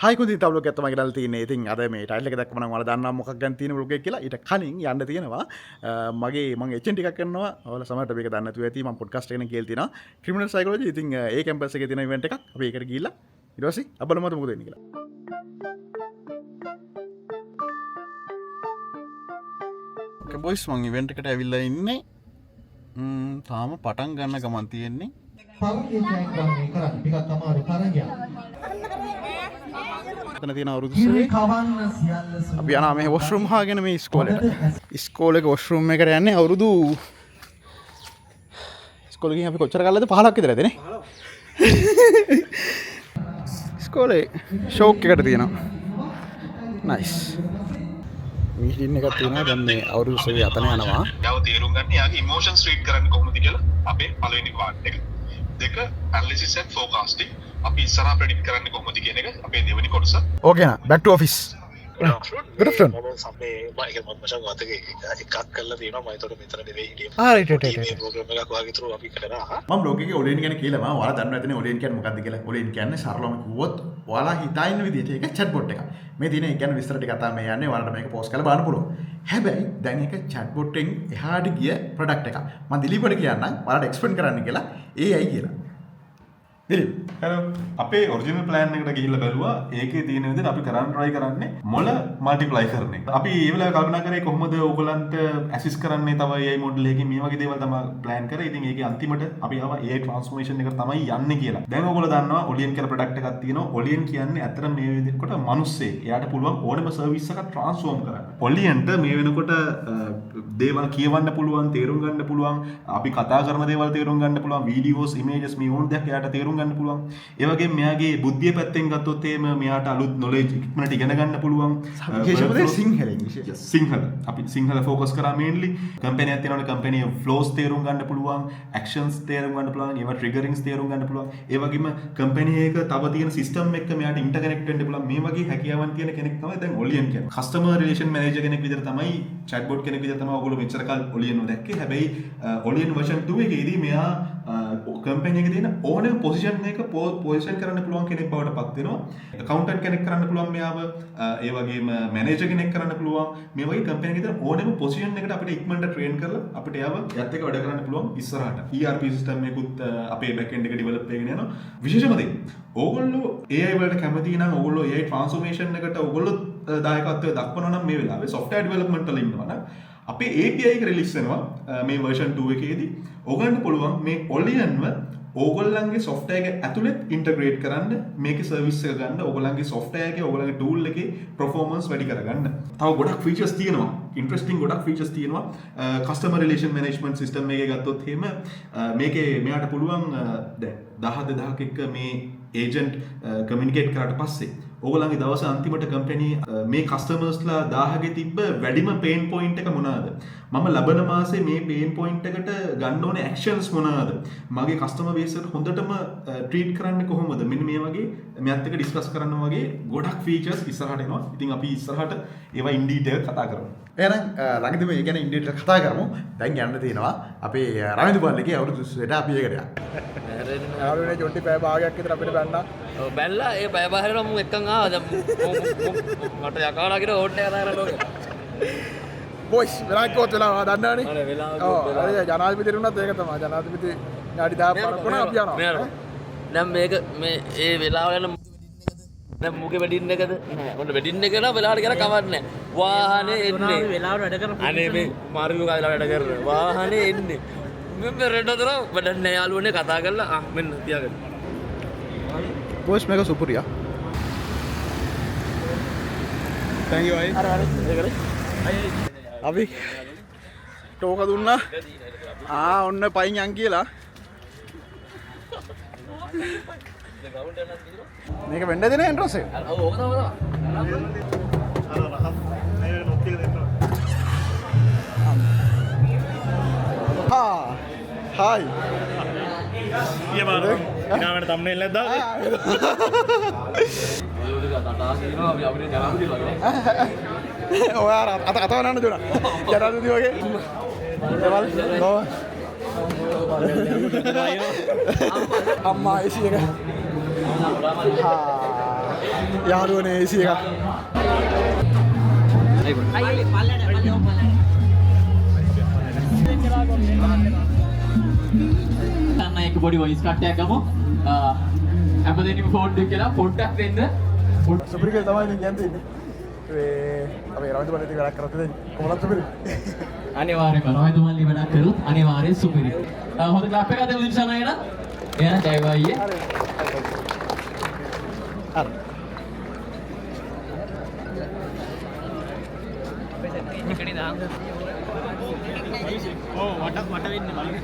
හයිකුදි තවලුවක් ඇත්තම ගෙනල්ලා තියෙන්නේ. ඉතින් අද මේ ටයිල් එක දැක්කම නම් ඔයාලා දන්නවා මොකක් ගැන තියෙන වලුගයක් කියලා. ඊට කලින් යන්න තියෙනවා මගේ මම එචෙන් ටිකක් කරනවා. ඔයාලා සමහරට මේක දන්නේ නැතුව ඇති. මම පොඩ්කාස්ට් එකකින් කියලා තියෙනවා. Criminal psychology. ඉතින් ඒ කැම්පස් එකේ තියෙන ඉවෙන්ට් එකක්. අපි ඒකට ගිහිල්ලා ඊට පස්සේ අපලම මොකද වෙන්නේ කියලා. ඕකේ බොයිස් මම ඉවෙන්ට් එකට ඇවිල්ලා ඉන්නේ. තාම පටන් ගන්න ගමන් තියෙන්නේ. එතන තියෙන අවුරුදු අපි යනවා මේ වොෂ්රූම් හාගෙන මේ ඉස්කෝලේක වොෂ්රූම් එකට යන්නේ අවුරුදු ඉස්කෝලේ ගිහින් අපි කොච්චර කාලෙද 15ක් විතර ඇදනේ ඉස්කෝලේ ෂෝක් එකට තියෙනවා නයිස් මීටින් එකක් තියෙනවා දැන් මේ අවුරුදු 9 අතන යනවා යව තේරුම් ගන්න යාගේ ඉමෝෂන්ස් රීඩ් කරන්නේ කොහොමද කියලා අපේ පළවෙනි පාර්ට් එක දෙක ඇනලිසිස් ඇන්ඩ් ෆෝකාස්ටිං අපි ඉස්සරහා ප්‍රෙඩික්ට් කරන්නේ කොහොමද කියන එක අපේ දෙවෙනි කොටස ඕකේ නා බෑක් ටු ඔෆිස් good afternoon මම සම්මේ මයිකල් මචං වාතකේ එකක් කරලා තියෙනවා මම ඒතකොට මෙතන නෙවෙයි හිටියේ right මේ ප්‍රෝග්‍රෑම් එකක් වාගේ through අපි කරා මම බ්ලොග් එකේ ඔලියන් ගැන කියලා මම ඔයාලා දන්නවා ඇතනේ ඔලියන් කියන්නේ මොකක්ද කියලා ඔලියන් කියන්නේ සරලවම කිව්වොත් ඔයාලා හිතා ඉන්න විදිහට ඒක chat bot එකක් මේ තියෙන ඒ කියන්නේ විස්තර ටික අතා මේ යන්නේ ඔයාලට මේක පෝස්ට් කරලා බලන්න පුළුවන් හැබැයි දැන් ඒක chat bot එකෙන් එහාට ගිය ප්‍රොඩක්ට් එකක් මම දිලීපට කියන්නම් ඔයාලට එක්ස්ප්ලেইন කරන්න කියලා AI කියලා දිලීප් හලෝ අපේ ඔරිජිනල් ප්ලෑන් එකට ගිහිල්ලා බැලුවා ඒකේ තියෙන විදිහට අපි කරන්න try කරන්නේ මොළ මල්ටිප්ලයි කරන එක. අපි ඒ වෙලාවේ කල්පනා කරේ කොහොමද ඕගලන්ට ඇසිස්ට් කරන්නේ තව AI මොඩල් එකකින් මේ වගේ දේවල් තමයි ප්ලෑන් කරේ. ඉතින් ඒකේ අන්තිමට අපි ආවා AI ට්‍රාන්ස්ෆෝමේෂන් එකට තමයි යන්නේ කියලා. දැන් ඕගොල්ලෝ දන්නවා ඔලියන් කියලා ප්‍රොඩක්ට් එකක් තියෙනවා. ඔලියන් කියන්නේ ඇත්තටම මේ විදිහට මිනිස්සෙක්. එයාට පුළුවන් ඕනම සර්විස් එකක් ට්‍රාන්ස්ෆෝම් කරන්න. ඔලියන්ට මේ වෙනකොට දේවල් කියවන්න පුළුවන්, තේරුම් ගන්න පුළුවන්, අපි කතා කරන දේවල් තේරුම් ගන්න පුළුවන්, වීඩියෝස්, ඉමේජස් මේ ඕන දෙයක් එයාට තේරුම් ගන්න පුළුවන්. ඒ වගේම මෙයාගේ බුද්ධිය පැත්තෙන් ගත්තොත් එහෙම මෙයාට අලුත් නොලෙජ් ඉක්මනට ඉගෙන ගන්න පුළුවන්. විශේෂයෙන්ම සිංහලෙන් සිංහල අපි සිංහල ફોකස් කරා මේන්ලි. කම්පැනි එකක් තියෙනවනේ කම්පැනි ෆ්ලෝස් තේරුම් ගන්න පුළුවන්, ඇක්ෂන්ස් තේරුම් ගන්න පුළුවන්, ඒවා ට්‍රිගරින්ග්ස් තේරුම් ගන්න පුළුවන්. ඒ වගේම කම්පැනි එක තව තියෙන සිස්ටම් එක්ක මෙයාට ඉන්ටර්කනෙක්ට් වෙන්න පුළුවන්. මේ වගේ හැකියාවන් තියෙන කෙනෙක් තමයි දැන් ඔලියන් කියන්නේ. කස්ටමර් රිලේෂන් මැනේජර් කෙනෙක් විදිහට තමයි chatbot කෙනෙක් විදිහට තමයි ඔයගොල්ලෝ මෙච්චර කාල ඔලියන් දැක්කේ. හැබැයි ඔලියන් version 2 එකේදී මෙයා කම්පැනි එකේ තියෙන ඕනම පොසිෂන් එක පොසිෂන් කරන්න පුළුවන් කෙනෙක් බවට පත් වෙනවා. account කෙනෙක් කරන්න පුළුවන් මෙයාව. ඒ වගේම මැනේජර් කෙනෙක් කරන්න පුළුවන්. මේ වගේ කම්පැනි එකේ තියෙන ඕනම පොසිෂන් එකට අපිට ඉක්මනට ට්‍රේන් කරලා අපිට එයාව යත් එක්ක වැඩ කරන්න පුළුවන් ඉස්සරහට. ERP සිස්ටම් එකකුත් අපේ බෑක් එන්ඩ් එක ඩෙවලොප් කරගෙන යනවා. විශේෂම දේ ඕගොල්ලෝ AI වලට කැමති නම් ඕගොල්ලෝ AI ට්‍රාන්ස්ෆෝමේෂන් එකට ඕගොල්ලෝ දායකත්වය දක්වනවා නම් මේ වෙලාවේ software development වල ඉන්නවා නම් අපේ API එක රිලීස් වෙනවා මේ version 2 එකේදී. ඕගොල්ලන්ට පුළුවන් මේ ඔලියන්ව ඕගොල්ලන්ගේ software එක ඇතුළේ ඉන්ටග්‍රේට් කරන්න මේකේ සර්විස් එක ගන්න ඕගොල්ලන්ගේ software එකේ ඕගොල්ලන්ගේ tool එකේ performance වැඩි කරගන්න. තව ගොඩක් features තියෙනවා. interesting ගොඩක් features තියෙනවා. customer relation management system එකේ ගත්තොත් එහෙම මේකේ මෙයාට පුළුවන් දැන් 10000ක් එක්ක මේ agent communicate කරාට පස්සේ ඕගොල්ලන්ගේ දවස අන්තිමට කම්පැනි මේ කස්ටමර්ස්ලා 1000ගේ තිබ්බ වැඩිම පේන් පොයින්ට් එක මොනවාද? මම ලබන මාසේ මේ පේන් පොයින්ට් එකට ගන්න ඕනේ ඇක්ෂන්ස් මොනවාද? මගේ කස්ටමර් බේස් එකට හොඳටම ට්‍රීට් කරන්නේ කොහොමද? මෙන්න මේ වගේ මෙයත් එක්ක ඩිස්කස් කරන්න වගේ ගොඩක් ෆීචර්ස් ඉස්සරහට එනවා. ඉතින් අපි ඉස්සරහට ඒවා ඉන් ඩීටේල් කතා කරමු. එහෙනම් ළඟදී මේ ගැන ඉන් ඩීටේල් කතා කරමු. දැන් යන්න තියෙනවා අපේ රවින්දු බල්ලගේ අවුරුදු 20ට අපි ඒකට යන්න. ආරුනේ ජොන්ටි පැය භාගයක් විතර අපිට බැන්නා. ඔව් බැලලා ඒ පැය භාගයකට මම එක්කන් ආවා. දැන් මට යකාලා කියලා ඕට් එක දාගෙන ලෝකෙ. බොයිස් වෙලාවකවත් වෙලාව දන්නවනේ. අර වෙලාවක ඔව් අර ජනාධිපතිරුණත් ඒක තමයි. ජනාධිපති ඥාටි 10 පරක්කන අපි යනවා. දැන් මේක මේ ඒ වෙලාව යන දැන් මුගේ වෙඩින් එකද? නෑ. මොන වෙඩින් එක නම් වෙලාවට කියලා කවන්නේ නෑ. වාහනේ එන්නේ. වෙලාවට වැඩ කරන. අනේ මේ මාර්ගු කාලා වැඩ කරන. වාහනේ එන්නේ. මම රෙඩතර වැඩ නෑ යාළුවනේ කතා කරලා මෙන්න තියාගන්න. බොයිස් මේක සුපුරියා. thank you අය. අර ඒක අපි ටෝක දුන්නා. ඔන්න පයින් යන් කියලා. මේක වෙන්න දෙන එන්ට්‍රන්ස් එක. ඔව් ඕක තමයි. හායි. ඊයමාර ඉනාමෙන් තම්බ්නේල් එකක් දාලා ඔයා අතවනන්න දුනා. ජනාධිපති වගේ. අම්මා ඒසි එක. යාළුවනේ AC එක. අන්න එක පොඩි වොයිස් කට්ටයක් ගමු. හැමදෙනිම ෆෝන් එක කියලා පොඩ්ඩක් දෙන්න. සුපිරිකල් තමයි ඉතින් කියන්නේ. අපේ රවන්ත බලටි වැඩක් කරත් දෙන්නේ. කොහොමද සුපිරි? අනිවාර්යයෙන්ම රොයිදුමල්ලි වැඩක් කරුත් අනිවාර්යෙන් සුපිරි. හොඳ ක්ලබ් එකක් දෙමු දිනසනායන. එහෙනම් ජය වයියේ. හරි. වට වෙන්නේ බලන්න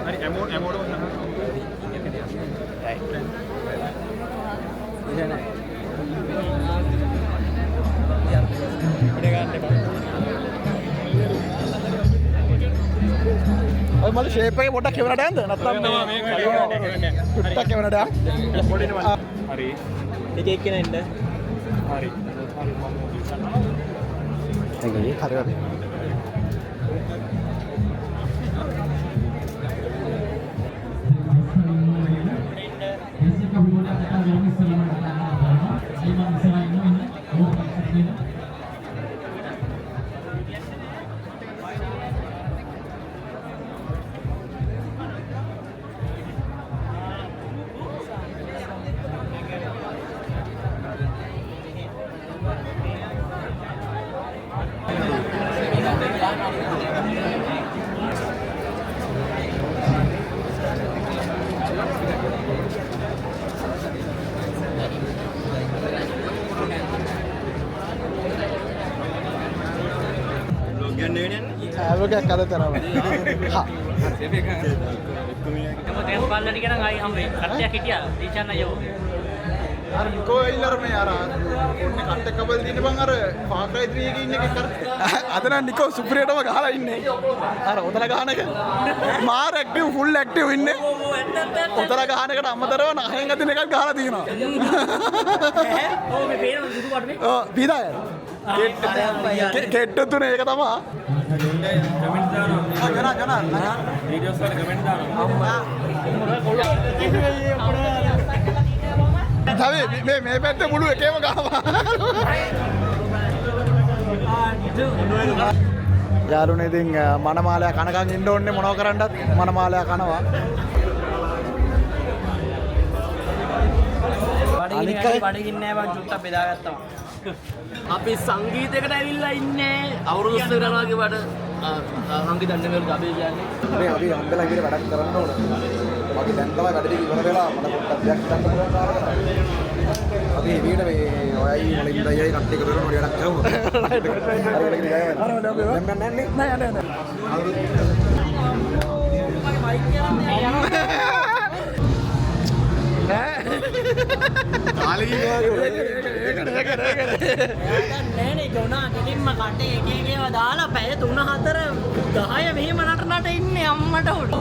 හරි ඇමෝඩ් ඔය මල ෂේප් එකේ පොඩක් කෙවනට යන්න නැත්නම් මේ චුට්ටක් කෙවනට යන්න හරි එක එක්කෙනා ඉන්න හරි හරි හරි ආවෝගයක් අද තරම. හා. තේම පාල්ලට කියන ආයි හම්බේ. කට්ටියක් හිටියා. ටීචර් නයෝ. අර නිකෝ එල්ලර මේ අර ඔන්නේ කට්ට කබල් දින්න බං අර පාක්‍රයි 3 එකේ ඉන්න එකේ කර. අද නම් නිකෝ සුප්‍රියටම ගහලා ඉන්නේ. අර උතල ගහන එක. මාර ඇක්ටිව් ෆුල් ඇක්ටිව් ඉන්නේ. උතල ගහන එකට අමතරව නහෙන් අදින එකක් ගහලා තියෙනවා. ඕ මේ පේන දුරු කොට මේ. ඔව් බීදාය. කෙට්ට තුනේ ඒක තමයි. වීඩියෝස් වල කමෙන්ට් දානවා මේ පැත්තේ මුළු එකේම ගහනවා. යාළුවනේ ඉතින් මනමාලයා කනකන් ඉන්න ඕනේ මොනව කරන්නත් මනමාලයා කනවා. බඩගින්න නෑ බං චුට්ටක් බෙදාගත්තා. අපි සංගීතයකට ඇවිල්ලා ඉන්නේ අවුරුදු 20 කට වගේ වඩ සංගීත අන්දමේලු අපි කියන්නේ. මේ අපි හම්බෙලා ඉතින් වැඩක් කරන්න ඕන. අපි දැන් තමයි වැඩ ටික ඉවර වෙලා මට පොඩ්ඩක් දෙයක් හිතන්න පුළුවන් කාර්යයක්. අපි එළියට මේ ඔයයි මලින් දයයි කට්ටිය කරගෙන වැඩක් කරමු. රයිට්. දැන් මම නැන්නේ. නෑ නෑ. නෑනේ ගොනා ගෙලින්ම කටේ එක එක ඒවා දාලා පැය 3-4 10 මෙහෙම නටනට ඉන්නේ අම්මට උඩ.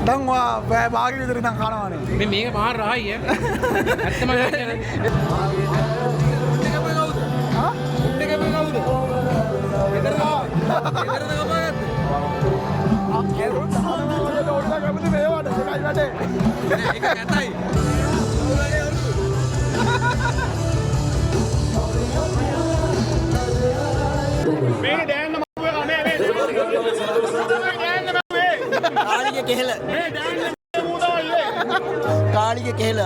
දැන් වා භාගි විතර ඉඳන් කනවානේ. මේ මේක මහා රහයි ඈ. ඇත්තම කියන්නේ. හා? උන්නේ කවුද? එතරද? එතරද ගමගත්ත? ඒක කැතයි. මේ ඩෑන්න මම මේ කාලිගේ කෙහෙල. මේ ඩෑන්න මූදාල්ලේ කාලිගේ කෙහෙල.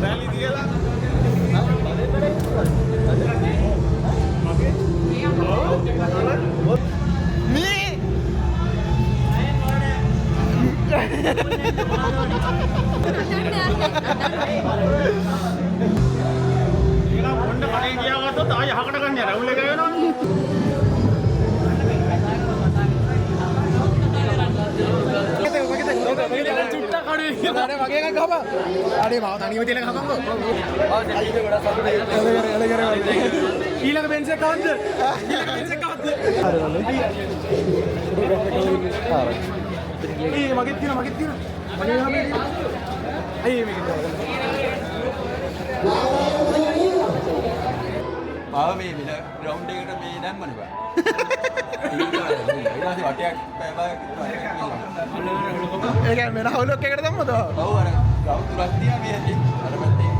රැලි දියලා මේ ඊළඟ මොන්න කඩේ ගියා ගත්තොත් ආය යහකට ගන්න රැවුල් එක වෙනවනේ. ඊළඟ බෙන්ස් එක කවද්ද? ඊළඟ බෙන්ස් එක කවද්ද? ඒ මගෙත් තියෙනවා මගේ හැමේ අයියේ මේක මාව මේ වෙන ග්‍රවුන්ඩ් එකට මේ දැම්මනේ බා. ඊට පස්සේ වටයක් පැය ඒක වෙන හවුලක් එකට දැම්මද? ඔව් අර ග්‍රවුන්ඩ් තුනක් තියා මේ ඇති. අර පැත්තේ.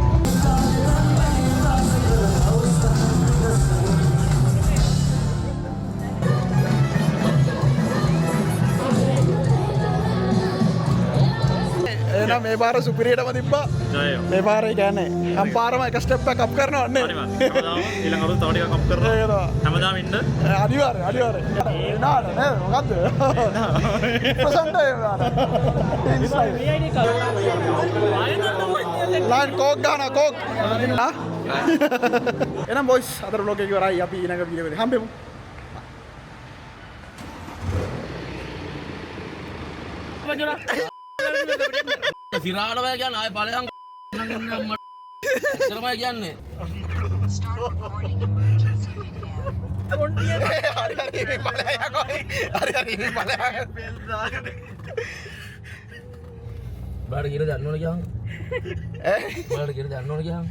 එහෙනම් මේ පාර සුපිරියටම තිබ්බා. මේ පාරේ කියන්නේ හැම පාරම එක ස්ටෙප් එකක් අප් කරනවා නේ. ඊළඟ අවුරුද්ද තව ටිකක් අප් කරනවා. හැමදාම ඉන්න. අනිවාර්යෙන්. නාන නේද මොකද්ද? ප්‍රසන්ට් එක ලයින් කෝක් ගන්න කෝක්. එහෙනම් බොයිස් අතර බ්ලොග් එක ඉවරයි. අපි ඊළඟ වීඩියෝ එකේ හම්බෙමු. සිරාටම කියන්නේ ආයෙ ඵලයන් කරමයි කියන්නේ බාඩ කියලා දන්නවනේ කියහන් බාඩ කියලා දන්නවනේ කියහන්